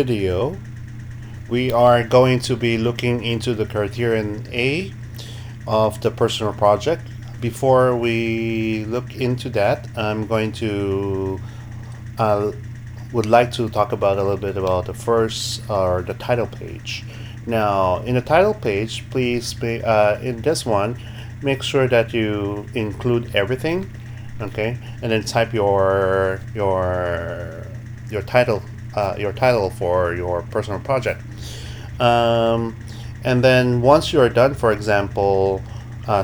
Video, we are going to be looking into the Criterion A of the personal project. Before we look into that, I'm going to would like to talk about a little bit about the first or the title page. Now, in the title page, please in this one, make sure that you include everything, okay, and then type your title for your personal project. Um, and then once you are done, for example,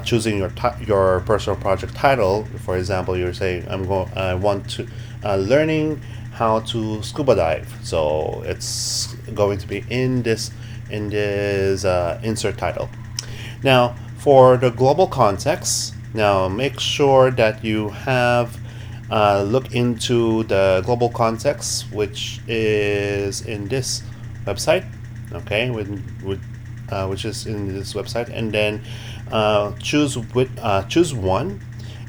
choosing your personal project title, for example, you're saying I want to learning how to scuba dive. So it's going to be in this insert title. Now, for the global context, now make sure that you have look into the global context, which is in this website, okay, which is in this website, and then choose one,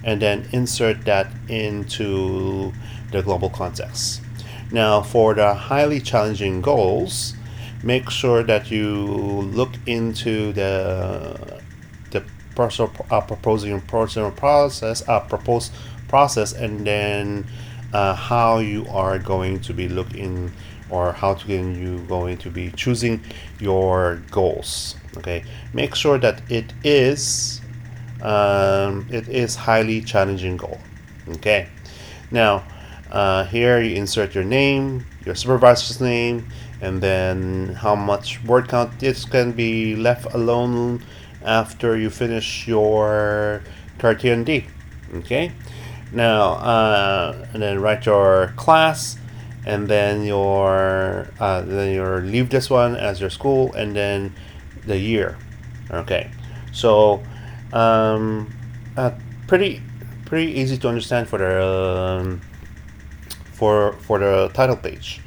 and then insert that into the global context. Now, for the highly challenging goals, make sure that you look into the proposing personal process, proposed process, and then how you are going to be looking, or how to you going to be choosing your goals. Okay, make sure that it is highly challenging goal. Okay, now here you insert your name, your supervisor's name, and then how much word count. This can be left alone after you finish your Criterion D. Okay, now and then write your class, and then your leave this one as your school, and then the year. Okay, so um, uh, pretty pretty easy to understand for the title page.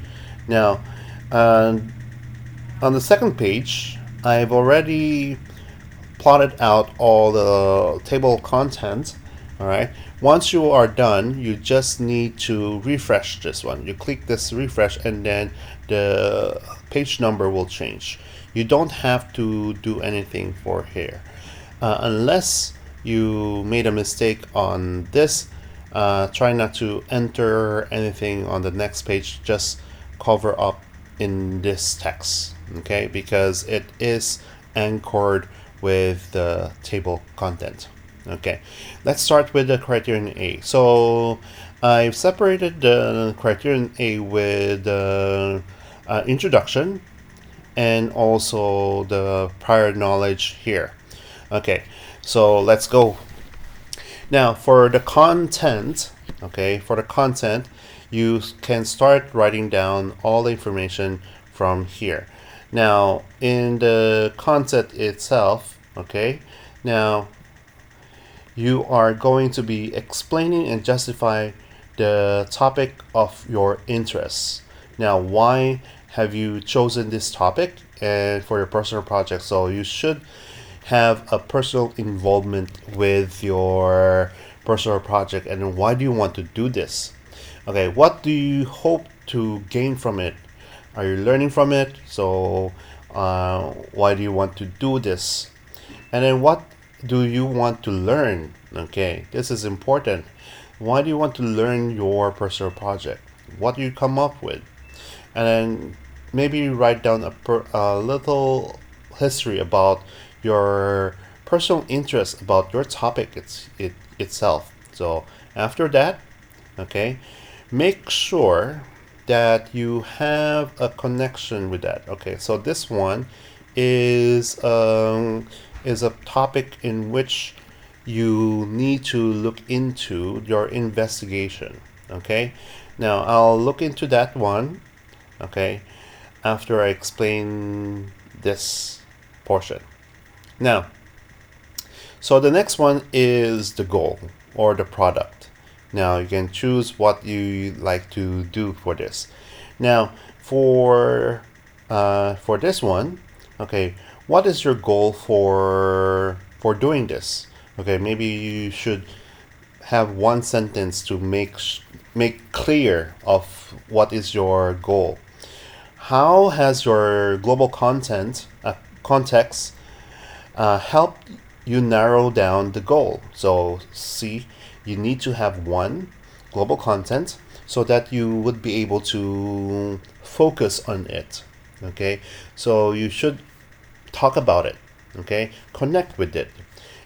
Now, on the second page, I've already plotted out all the table content. All right. Once you are done, you just need to refresh this one. You click this refresh, and then the page number will change. You don't have to do anything for here, unless you made a mistake on this. Try not to enter anything on the next page. Just cover up in this text, okay, because it is anchored with the table content. Okay, let's start with the Criterion A. So I've separated the Criterion A with the introduction and also the prior knowledge here. Okay, so let's go. Now for the content, you can start writing down all the information from here. Now in the content itself, okay, now you are going to be explaining and justify the topic of your interests. Now, why have you chosen this topic and for your personal project? So you should have a personal involvement with your personal project, and why do you want to do this? Okay, what do you hope to gain from it? Are you learning from it? So why do you want to do this? And then what do you want to learn? Okay, this is important. Why do you want to learn your personal project? What do you come up with? And then maybe you write down a little history about your personal interest about your topic itself. So after that, okay, make sure that you have a connection with that. Okay, so this one is a topic in which you need to look into your investigation. Okay, now I'll look into that one, okay, after I explain this portion. Now, so the next one is the goal or the product. Now you can choose what you like to do for this. Now for this one, okay, what is your goal for doing this? Okay, maybe you should have one sentence to make clear of what is your goal. How has your global context helped you narrow down the goal? So see, you need to have one global content so that you would be able to focus on it. Okay, so you should talk about it. Okay, connect with it.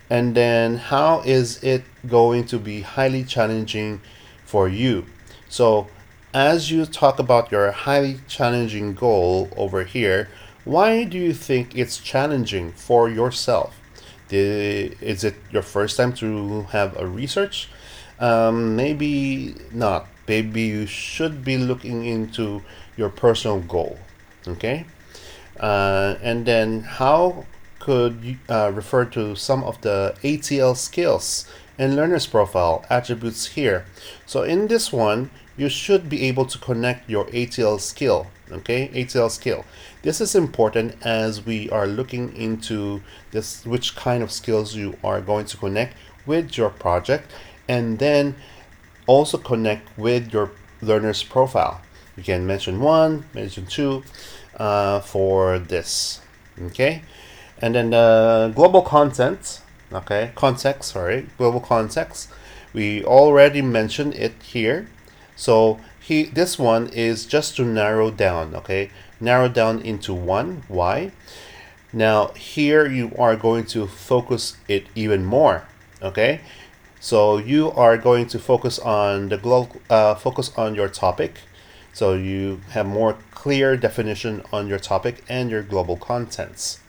And then how is it going to be highly challenging for you? So as you talk about your highly challenging goal over here, why do you think it's challenging for yourself? Is it your first time to have a research? Maybe not. Maybe you should be looking into your personal goal. Okay? And then how could you refer to some of the ATL skills and learner's profile attributes here? So in this one, you should be able to connect your ATL skill. Okay, ATL skill. This is important as we are looking into this, which kind of skills you are going to connect with your project, and then also connect with your learner's profile. You can mention one, mention two for this. Okay, and then the global content. Okay, context. Sorry, global context. We already mentioned it here. So this one is just to narrow down. Okay, narrow down into one. Why? Now here you are going to focus it even more. Okay, so you are going to focus on the focus on your topic. So you have more clear definition on your topic and your global context.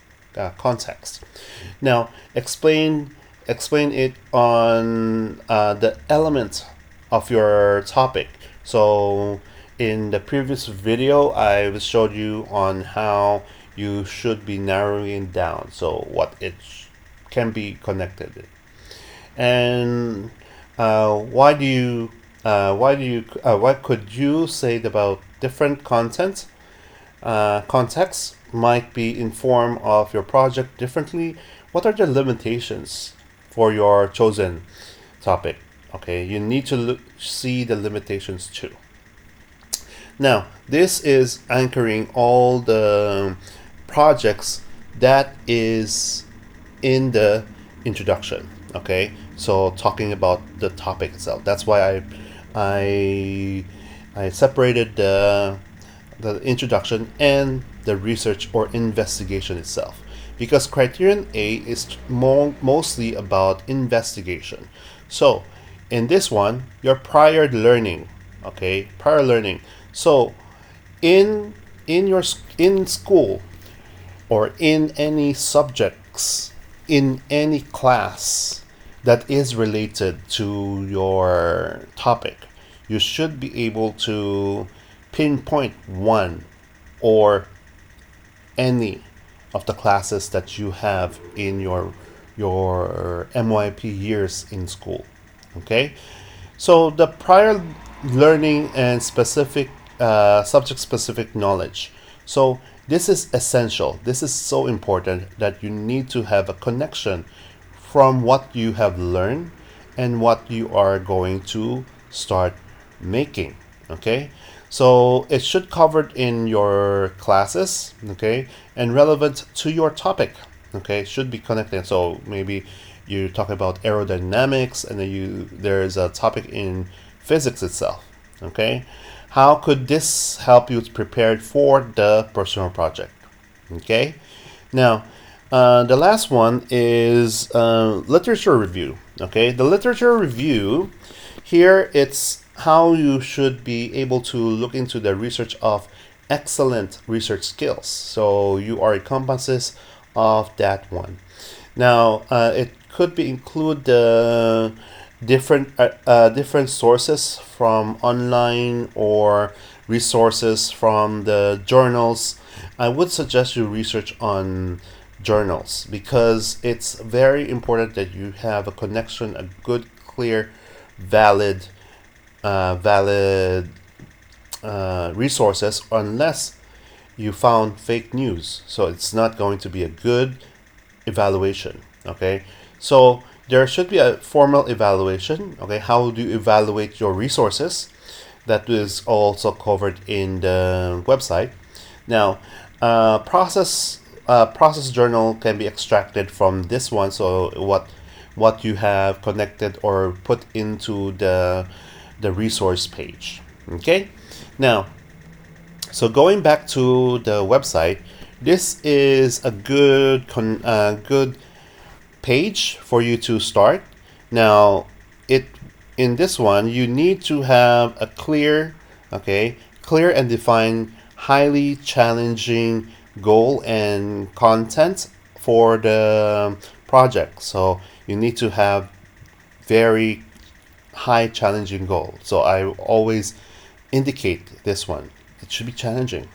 Now explain it on the element of your topic. So in the previous video, I showed you on how you should be narrowing down. So what it can be connected. And what could you say about different content contexts might be informed of your project differently? What are the limitations for your chosen topic? Okay, you need to see the limitations too. Now, this is anchoring all the projects that is in the introduction. Okay, so talking about the topic itself. That's why I separated the introduction and the research or investigation itself, because criterion A is mostly about investigation. So in this one, your prior learning. Okay, prior learning. So in school or in any subjects in any class that is related to your topic, you should be able to pinpoint one or any of the classes that you have in your MYP years in school. Okay, so the prior learning and specific subject specific knowledge. So this is essential. This is so important that you need to have a connection from what you have learned and what you are going to start making. Okay, so it should covered in your classes. Okay, and relevant to your topic. Okay, should be connected. So maybe you talk about aerodynamics, and then there's a topic in physics itself. Okay, how could this help you prepare for the personal project? Okay, now the last one is literature review. Okay, the literature review here, it's how you should be able to look into the research of excellent research skills. So you are encompasses of that one. Now it could be include the different sources from online or resources from the journals. I would suggest you research on journals, because it's very important that you have a connection, a good, clear, valid resources, unless you found fake news. So it's not going to be a good evaluation. Okay, so there should be a formal evaluation. Okay, how do you evaluate your resources? That is also covered in the website. Now, process journal can be extracted from this one. So what you have connected or put into the resource page. Okay. Now, so going back to the website, this is a good page for you to start. Now, it in this one you need to have a clear and defined, highly challenging goal and content for the project. So you need to have very high challenging goal. So I always indicate this one. It should be challenging.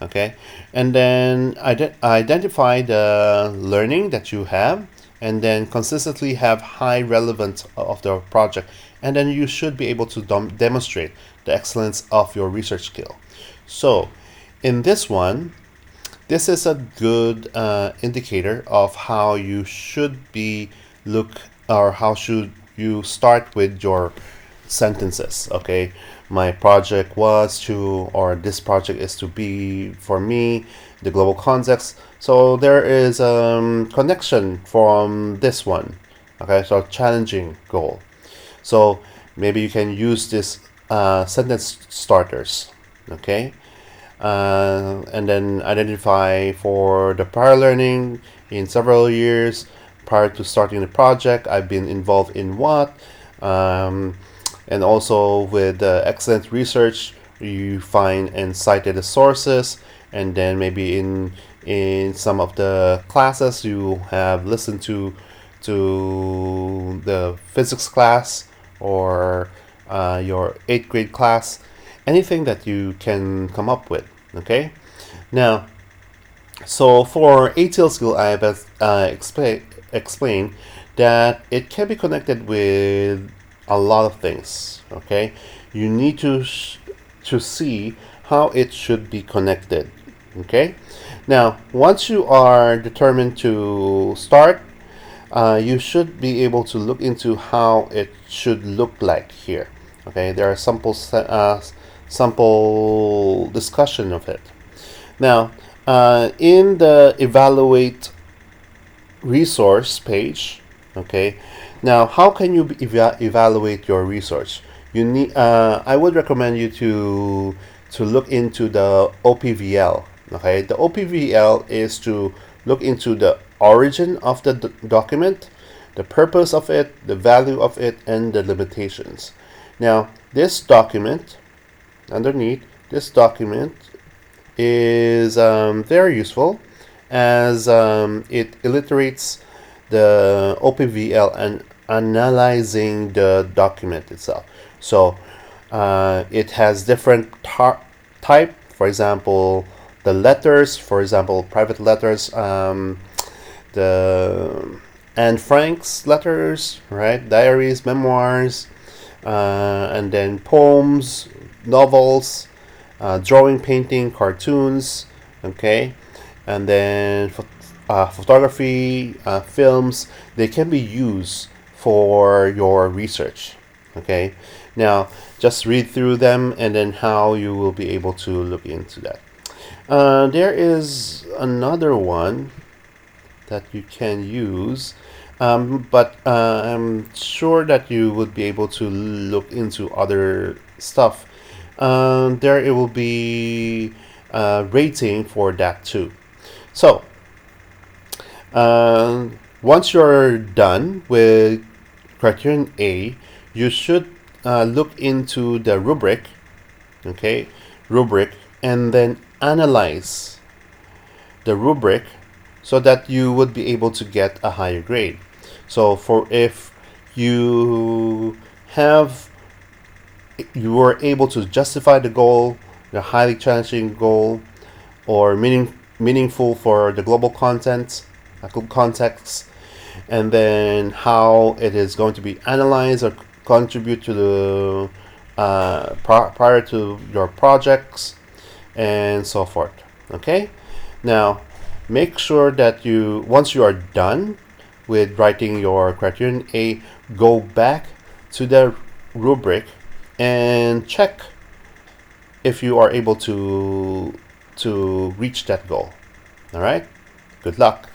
Okay, and then identify the learning that you have, and then consistently have high relevance of the project, and then you should be able to demonstrate the excellence of your research skill. So in this one, this is a good indicator of how you should be look or how should you start with your sentences. Okay, my project was to, or this project is to be for me, the global context. So there is connection from this one. Okay, so challenging goal. So maybe you can use this sentence starters. Okay, and then identify for the prior learning in several years prior to starting the project. I've been involved in what, and also with excellent research, you find and cited the sources, and then maybe in some of the classes you have listened to the physics class or your 8th grade class, anything that you can come up with. Okay, now, so for ATL skill, I have explained that it can be connected with a lot of things. Okay, you need to see how it should be connected. Okay, now once you are determined to start, you should be able to look into how it should look like here. Okay, there are sample discussion of it. Now, in the evaluate resource page, okay. Now, how can you evaluate your resource? You need. I would recommend you to look into the OPVL. Okay, the OPVL is to look into the origin of the document, the purpose of it, the value of it, and the limitations. Now, this document, underneath this document, is very useful as it illustrates the OPVL and analyzing the document itself. So it has different type. For example, the letters. For example, private letters. The Anne Frank's letters, right? Diaries, memoirs, and then poems, novels, drawing, painting, cartoons, okay, and then photography, films. They can be used for your research. Okay, now just read through them and then how you will be able to look into that. There is another one that you can use, but I'm sure that you would be able to look into other stuff. There it will be rating for that too. So once you're done with Criterion A, you should look into the rubric, okay, rubric, and then analyze the rubric so that you would be able to get a higher grade. So for if you were able to justify the goal, the highly challenging goal, or meaningful for the global context, and then how it is going to be analyzed or contribute to the prior to your projects and so forth. Okay, now make sure that once you are done with writing your Criterion A, go back to the rubric and check if you are able to to reach that goal. All right? Good luck.